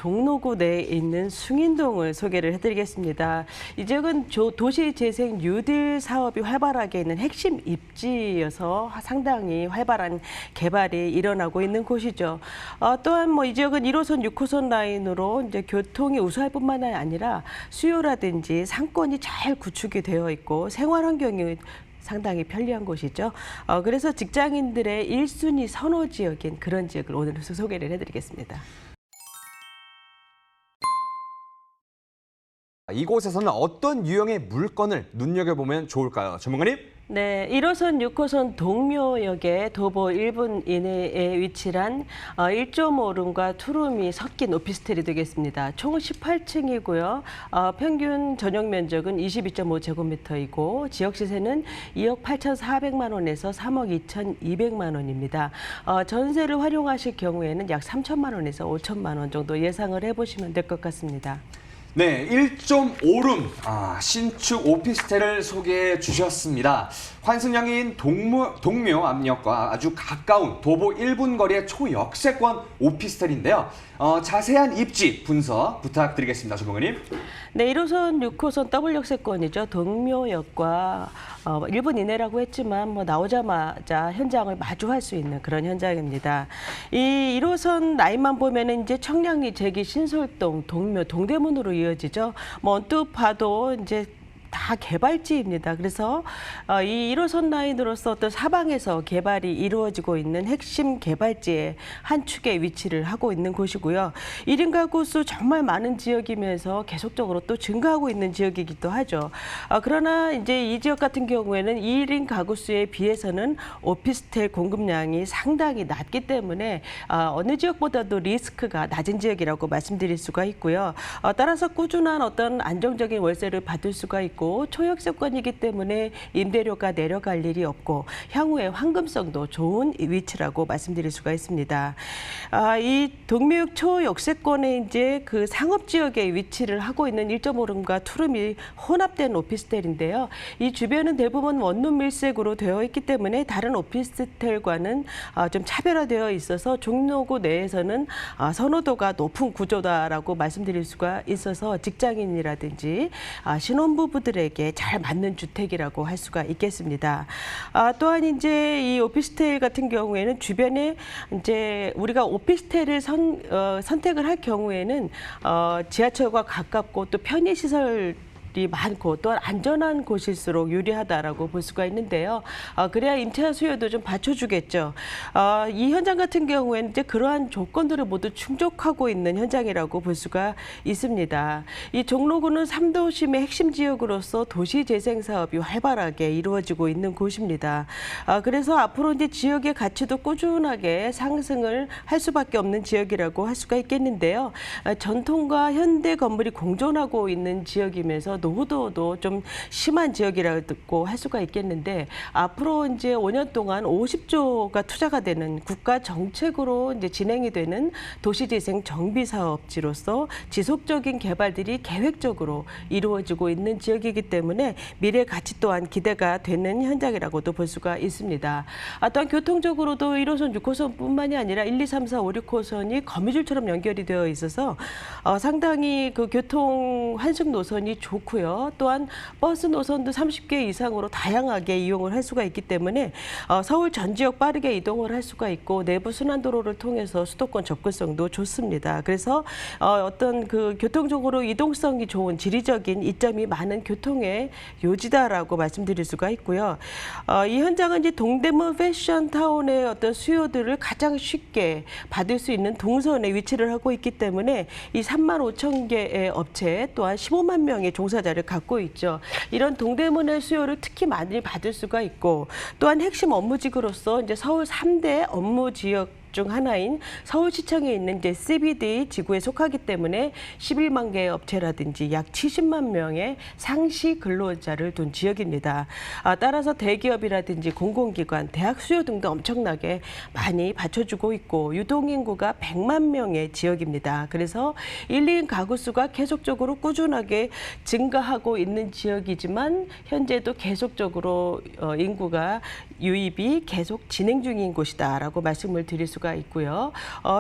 종로구 내에 있는 숭인동을 소개를 해드리겠습니다. 이 지역은 도시재생 뉴딜 사업이 활발하게 있는 핵심 입지여서 상당히 활발한 개발이 일어나고 있는 곳이죠. 또한 이 지역은 1호선, 6호선 라인으로 이제 교통이 우수할 뿐만 아니라 수요라든지 상권이 잘 구축이 되어 있고 생활 환경이 상당히 편리한 곳이죠. 그래서 직장인들의 1순위 선호 지역인 그런 지역을 오늘 소개를 해드리겠습니다. 이곳에서는 어떤 유형의 물건을 눈여겨보면 좋을까요? 전문가님? 네, 1호선, 6호선 동묘역에 도보 1분 이내에 위치한 1.5룸과 2룸이 섞인 오피스텔이 되겠습니다. 총 18층이고요. 평균 전용 면적은 22.5제곱미터이고 지역 시세는 2억 8,400만 원에서 3억 2,200만 원입니다. 전세를 활용하실 경우에는 약 3천만 원에서 5천만 원 정도 예상을 해보시면 될 것 같습니다. 네, 1.5룸 신축 오피스텔을 소개해 주셨습니다. 환승역인 동묘 압력과 아주 가까운 도보 1분 거리의 초역세권 오피스텔인데요. 자세한 입지 분석 부탁드리겠습니다, 전문가님. 네, 1호선, 6호선 더블 역세권이죠. 동묘역과 1분 이내라고 했지만 나오자마자 현장을 마주할 수 있는 그런 현장입니다. 이 1호선 라인만 보면은 이제 청량리, 제기, 신솔동, 동묘, 동대문으로 이어지죠. 언뜻 봐도 이제 다 개발지입니다. 그래서 이 1호선 라인으로서 어떤 사방에서 개발이 이루어지고 있는 핵심 개발지의 한 축에 위치를 하고 있는 곳이고요. 1인 가구 수 정말 많은 지역이면서 계속적으로 또 증가하고 있는 지역이기도 하죠. 그러나 이제 이 지역 같은 경우에는 1인 가구 수에 비해서는 오피스텔 공급량이 상당히 낮기 때문에 어느 지역보다도 리스크가 낮은 지역이라고 말씀드릴 수가 있고요. 따라서 꾸준한 어떤 안정적인 월세를 받을 수가 있고 초역세권이기 때문에 임대료가 내려갈 일이 없고 향후에 황금성도 좋은 위치라고 말씀드릴 수가 있습니다. 이 동묘역 초역세권에 이제 그 상업 지역에 위치를 하고 있는 1.5룸과 2룸이 혼합된 오피스텔인데요. 이 주변은 대부분 원룸 밀색으로 되어 있기 때문에 다른 오피스텔과는 좀 차별화되어 있어서 종로구 내에서는 선호도가 높은 구조다라고 말씀드릴 수가 있어서 직장인이라든지 신혼부부들에게 잘 맞는 주택이라고 할 수가 있겠습니다. 또한 이제 이 오피스텔 같은 경우에는 주변에 이제 우리가 오피스텔을 선택을 할 경우에는 지하철과 가깝고 또 편의시설 많고 또 안전한 곳일수록 유리하다라고 볼 수가 있는데요. 그래야 임차 수요도 좀 받쳐주겠죠. 이 현장 같은 경우에는 이제 그러한 조건들을 모두 충족하고 있는 현장이라고 볼 수가 있습니다. 이 종로구는 3도심의 핵심 지역으로서 도시 재생 사업이 활발하게 이루어지고 있는 곳입니다. 그래서 앞으로 이제 지역의 가치도 꾸준하게 상승을 할 수밖에 없는 지역이라고 할 수가 있겠는데요. 전통과 현대 건물이 공존하고 있는 지역이면서 노후도도 좀 심한 지역이라고 할 수가 있겠는데 앞으로 이제 5년 동안 50조가 투자가 되는 국가 정책으로 이제 진행이 되는 도시재생 정비 사업지로서 지속적인 개발들이 계획적으로 이루어지고 있는 지역이기 때문에 미래 가치 또한 기대가 되는 현장이라고도 볼 수가 있습니다. 또한 교통적으로도 1호선, 6호선뿐만이 아니라 1, 2, 3, 4, 5, 6호선이 거미줄처럼 연결이 되어 있어서 상당히 그 교통 환승 노선이 좋고요. 또한 버스 노선도 30개 이상으로 다양하게 이용을 할 수가 있기 때문에 서울 전 지역 빠르게 이동을 할 수가 있고 내부 순환도로를 통해서 수도권 접근성도 좋습니다. 그래서 어떤 그 교통적으로 이동성이 좋은 지리적인 이점이 많은 교통의 요지다라고 말씀드릴 수가 있고요. 이 현장은 이제 동대문 패션타운의 어떤 수요들을 가장 쉽게 받을 수 있는 동선에 위치를 하고 있기 때문에 이 3만 5천 개의 업체 또한 15만 명의 종사자를 갖고 있죠. 이런 동대문의 수요를 특히 많이 받을 수가 있고 또한 핵심 업무지구로서 이제 서울 3대 업무 지역 중 하나인 서울시청에 있는 이제 CBD 지구에 속하기 때문에 11만 개의 업체라든지 약 70만 명의 상시 근로자를 둔 지역입니다. 따라서 대기업이라든지 공공기관, 대학 수요 등도 엄청나게 많이 받쳐주고 있고 유동인구가 100만 명의 지역입니다. 그래서 1, 2인 가구 수가 계속적으로 꾸준하게 증가하고 있는 지역이지만 현재도 계속적으로 인구가 유입이 계속 진행 중인 곳이다라고 말씀을 드릴 수가 수가 있고요.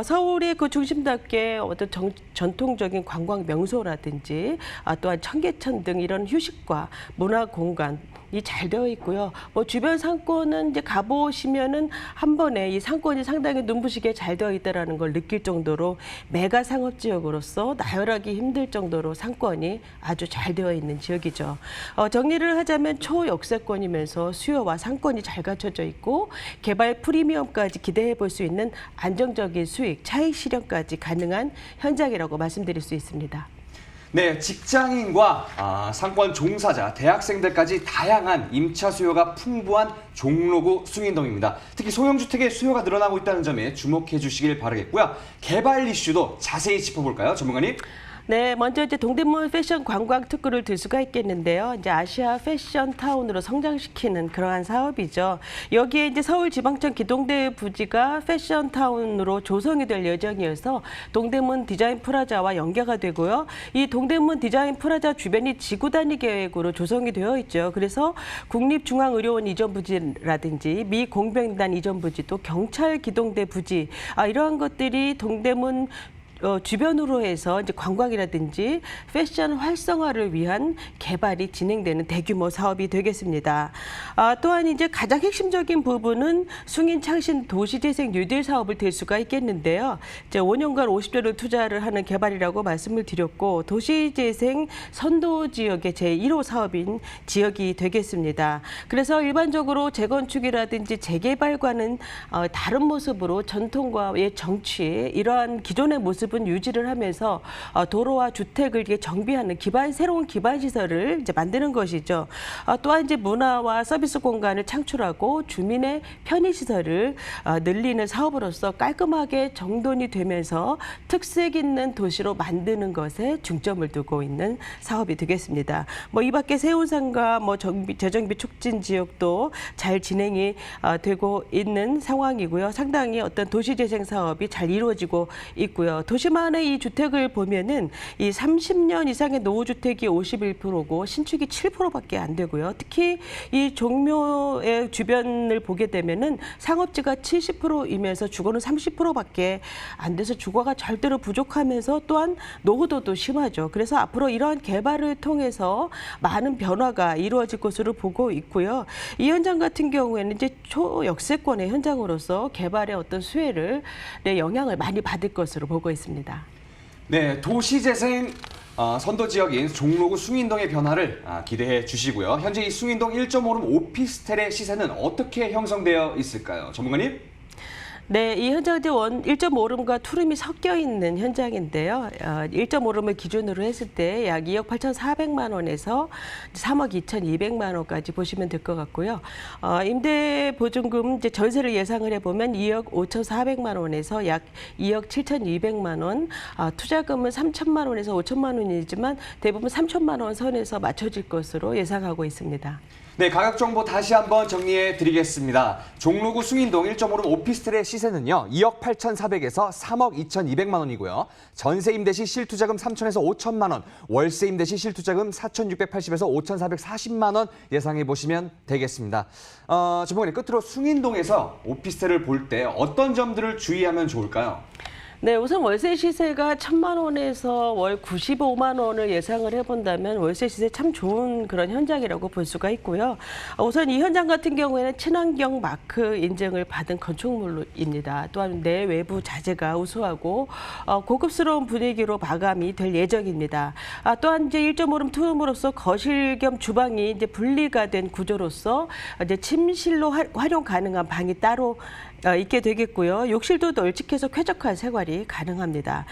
서울의 그 중심답게 어떤 전통적인 관광 명소라든지 또한 청계천 등 이런 휴식과 문화 공간이 잘 되어 있고요. 주변 상권은 이제 가보시면은 한 번에 이 상권이 상당히 눈부시게 잘 되어 있다라는 걸 느낄 정도로 메가 상업 지역으로서 나열하기 힘들 정도로 상권이 아주 잘 되어 있는 지역이죠. 정리를 하자면 초역세권이면서 수요와 상권이 잘 갖춰져 있고 개발 프리미엄까지 기대해 볼 수 있는 안정적인 수익, 차익 실현까지 가능한 현장이라고 말씀드릴 수 있습니다. 네, 직장인과 상권 종사자, 대학생들까지 다양한 임차 수요가 풍부한 종로구 숭인동입니다. 특히 소형주택의 수요가 늘어나고 있다는 점에 주목해 주시길 바라겠고요. 개발 이슈도 자세히 짚어볼까요, 전문가님? 네, 먼저 이제 동대문 패션 관광 특구를 들 수가 있겠는데요. 이제 아시아 패션 타운으로 성장시키는 그러한 사업이죠. 여기에 이제 서울지방청 기동대 부지가 패션 타운으로 조성이 될 예정이어서 동대문 디자인 프라자와 연계가 되고요. 이 동대문 디자인 프라자 주변이 지구 단위 계획으로 조성이 되어 있죠. 그래서 국립중앙의료원 이전 부지라든지 미 공병단 이전 부지, 또 경찰 기동대 부지 이러한 것들이 동대문 주변으로 해서 이제 관광이라든지 패션 활성화를 위한 개발이 진행되는 대규모 사업이 되겠습니다. 또한 이제 가장 핵심적인 부분은 숭인 창신 도시재생 뉴딜 사업을 될 수가 있겠는데요. 이제 5년간 50조를 투자를 하는 개발이라고 말씀을 드렸고 도시재생 선도 지역의 제1호 사업인 지역이 되겠습니다. 그래서 일반적으로 재건축이라든지 재개발과는 다른 모습으로 전통과 옛 정치 이러한 기존의 모습 유지를 하면서 도로와 주택을 정비하는 새로운 기반 시설을 이제 만드는 것이죠. 또한 이제 문화와 서비스 공간을 창출하고 주민의 편의 시설을 늘리는 사업으로서 깔끔하게 정돈이 되면서 특색 있는 도시로 만드는 것에 중점을 두고 있는 사업이 되겠습니다. 이 밖에 세운상과 재정비 촉진 지역도 잘 진행이 되고 있는 상황이고요. 상당히 어떤 도시재생 사업이 잘 이루어지고 있고요. 도시만의 이 주택을 보면은 이 30년 이상의 노후주택이 51%고 신축이 7%밖에 안 되고요. 특히 이 종묘의 주변을 보게 되면은 상업지가 70%이면서 주거는 30%밖에 안 돼서 주거가 절대로 부족하면서 또한 노후도도 심하죠. 그래서 앞으로 이러한 개발을 통해서 많은 변화가 이루어질 것으로 보고 있고요. 이 현장 같은 경우에는 이제 초역세권의 현장으로서 개발의 어떤 수혜를 영향을 많이 받을 것으로 보고 있습니다. 네, 도시재생 선도 지역인 종로구 숭인동의 변화를 기대해 주시고요. 현재 이 숭인동 1.5룸 오피스텔의 시세는 어떻게 형성되어 있을까요, 전문가님? 네, 이 현장은 1.5룸과 투룸이 섞여 있는 현장인데요. 1.5룸을 기준으로 했을 때 약 2억 8,400만 원에서 3억 2,200만 원까지 보시면 될 것 같고요. 임대 보증금 이제 전세를 예상을 해보면 2억 5,400만 원에서 약 2억 7,200만 원, 투자금은 3천만 원에서 5천만 원이지만 대부분 3천만 원 선에서 맞춰질 것으로 예상하고 있습니다. 네, 가격 정보 다시 한번 정리해 드리겠습니다. 종로구 숭인동 1.5룸 오피스텔의 시세는요. 2억 8,400에서 3억 2,200만 원이고요. 전세 임대 시 실투자금 3천에서 5천만 원, 월세 임대 시 실투자금 4,680에서 5,440만 원 예상해 보시면 되겠습니다. 전문가님, 끝으로 숭인동에서 오피스텔을 볼 때 어떤 점들을 주의하면 좋을까요? 네, 우선 월세 시세가 1,000만 원에서 월 95만 원을 예상을 해본다면 월세 시세 참 좋은 그런 현장이라고 볼 수가 있고요. 우선 이 현장 같은 경우에는 친환경 마크 인증을 받은 건축물입니다. 또한 내외부 자재가 우수하고 고급스러운 분위기로 마감이 될 예정입니다. 또한 이제 1.5룸 투룸으로서 거실 겸 주방이 이제 분리가 된 구조로서 이제 침실로 활용 가능한 방이 따로 있게 되겠고요. 욕실도 널찍해서 쾌적한 생활이 가능합니다.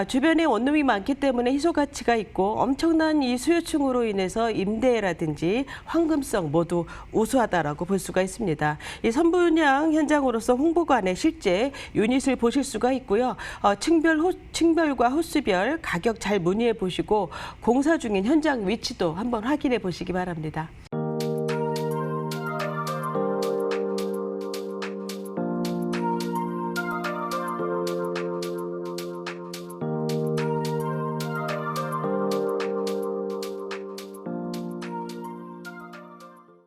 주변에 원룸이 많기 때문에 희소 가치가 있고 엄청난 이 수요층으로 인해서 임대라든지 황금성 모두 우수하다라고 볼 수가 있습니다. 이 선분양 현장으로서 홍보관에 실제 유닛을 보실 수가 있고요. 층별과 호수별 가격 잘 문의해 보시고 공사 중인 현장 위치도 한번 확인해 보시기 바랍니다.